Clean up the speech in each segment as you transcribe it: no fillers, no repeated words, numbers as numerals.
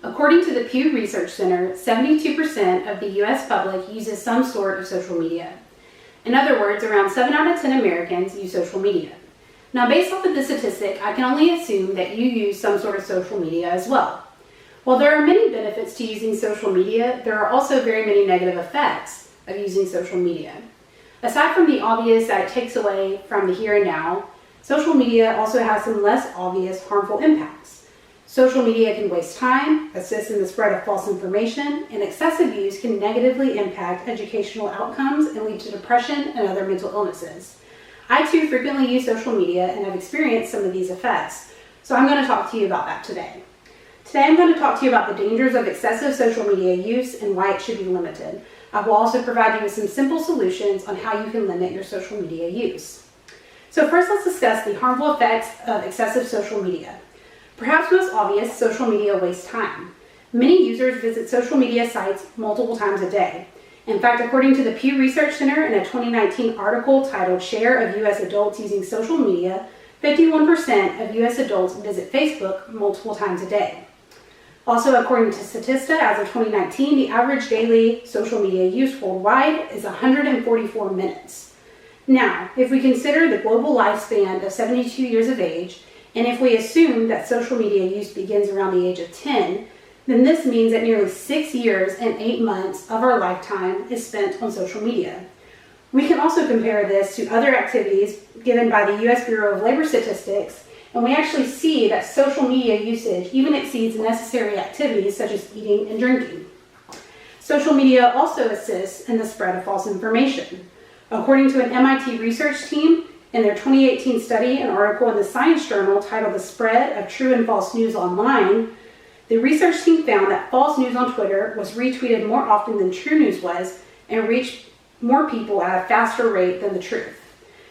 According to the Pew Research Center, 72% of the U.S. public uses some sort of social media. In other words, around 7 out of 10 Americans use social media. Now, based off of this statistic, I can only assume that you use some sort of social media as well. While there are many benefits to using social media, there are also very many negative effects of using social media. Aside from the obvious that it takes away from the here and now, social media also has some less obvious harmful impacts. Social media can waste time, assist in the spread of false information, and excessive use can negatively impact educational outcomes and lead to depression and other mental illnesses. I too frequently use social media and have experienced some of these effects, so I'm going to talk to you about that today. Today I'm going to talk to you about the dangers of excessive social media use and why it should be limited. I will also provide you with some simple solutions on how you can limit your social media use. So first, let's discuss the harmful effects of excessive social media. Perhaps most obvious, social media wastes time. Many users visit social media sites multiple times a day. In fact, according to the Pew Research Center in a 2019 article titled Share of U.S. Adults Using Social Media, 51% of U.S. adults visit Facebook multiple times a day. Also, according to Statista, as of 2019, the average daily social media use worldwide is 144 minutes. Now, if we consider the global lifespan of 72 years of age, and if we assume that social media use begins around the age of 10, then this means that nearly 6 years and 8 months of our lifetime is spent on social media. We can also compare this to other activities given by the U.S. Bureau of Labor Statistics, and we actually see that social media usage even exceeds necessary activities such as eating and drinking. Social media also assists in the spread of false information. According to an MIT research team, in their 2018 study, an article in the Science Journal titled The Spread of True and False News Online, the research team found that false news on Twitter was retweeted more often than true news was and reached more people at a faster rate than the truth.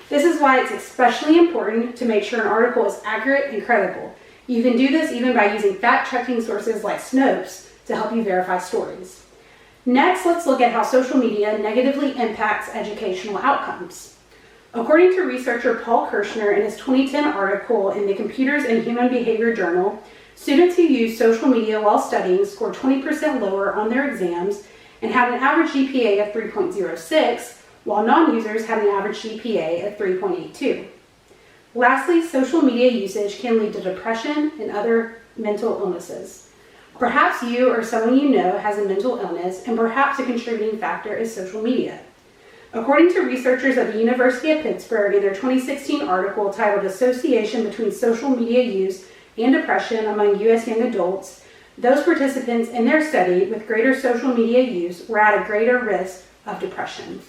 This is why it's especially important to make sure an article is accurate and credible. You can do this even by using fact-checking sources like Snopes to help you verify stories. Next, let's look at how social media negatively impacts educational outcomes. According to researcher Paul Kirshner in his 2010 article in the Computers and Human Behavior Journal, students who use social media while studying scored 20% lower on their exams and had an average GPA of 3.06, while non-users had an average GPA of 3.82. Lastly, social media usage can lead to depression and other mental illnesses. Perhaps you or someone you know has a mental illness, and perhaps a contributing factor is social media. According to researchers at the University of Pittsburgh in their 2016 article titled Association Between Social Media Use and Depression Among U.S. Young Adults, those participants in their study with greater social media use were at a greater risk of depression.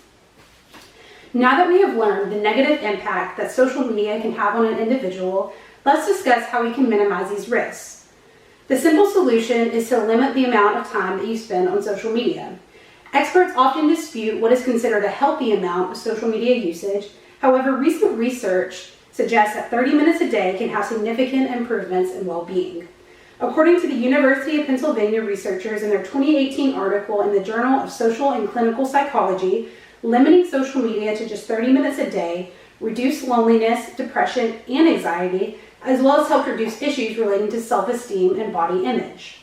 Now that we have learned the negative impact that social media can have on an individual, let's discuss how we can minimize these risks. The simple solution is to limit the amount of time that you spend on social media. Experts often dispute what is considered a healthy amount of social media usage. However, recent research suggests that 30 minutes a day can have significant improvements in well-being. According to the University of Pennsylvania researchers in their 2018 article in the Journal of Social and Clinical Psychology, limiting social media to just 30 minutes a day reduced loneliness, depression, and anxiety, as well as helped reduce issues relating to self-esteem and body image.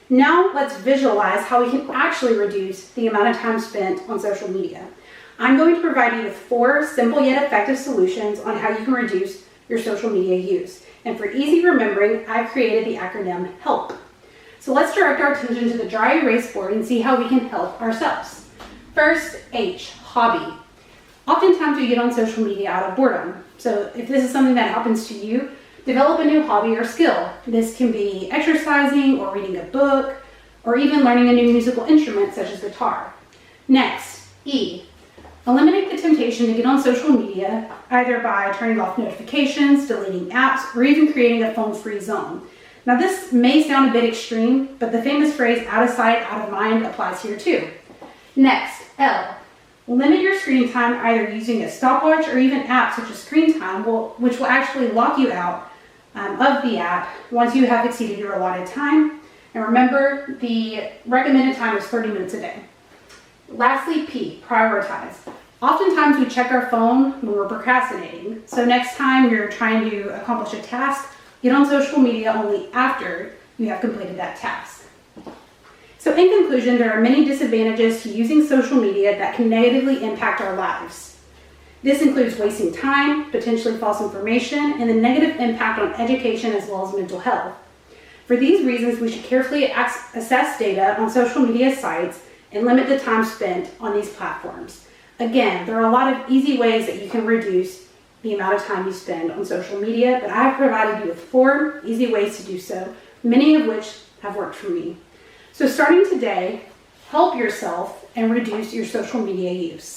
Now let's visualize how we can actually reduce the amount of time spent on social media. I'm going to provide you with 4 simple yet effective solutions on how you can reduce your social media use. And for easy remembering, I've created the acronym HELP. So let's direct our attention to the dry erase board and see how we can help ourselves. First, H, hobby. Oftentimes we get on social media out of boredom. So if this is something that happens to you, develop a new hobby or skill. This can be exercising or reading a book or even learning a new musical instrument such as guitar. Next, E, eliminate the temptation to get on social media either by turning off notifications, deleting apps, or even creating a phone-free zone. Now this may sound a bit extreme, but the famous phrase out of sight, out of mind applies here too. Next, L, limit your screen time either using a stopwatch or even apps such as Screen Time, which will actually lock you out of the app once you have exceeded your allotted time. And remember, the recommended time is 30 minutes a day. Lastly, P, prioritize. Oftentimes we check our phone when we're procrastinating. So next time you're trying to accomplish a task, get on social media only after you have completed that task. So in conclusion, there are many disadvantages to using social media that can negatively impact our lives. This includes wasting time, potentially false information, and the negative impact on education as well as mental health. For these reasons, we should carefully assess data on social media sites and limit the time spent on these platforms. Again, there are a lot of easy ways that you can reduce the amount of time you spend on social media, but I have provided you with 4 easy ways to do so, many of which have worked for me. So starting today, help yourself and reduce your social media use.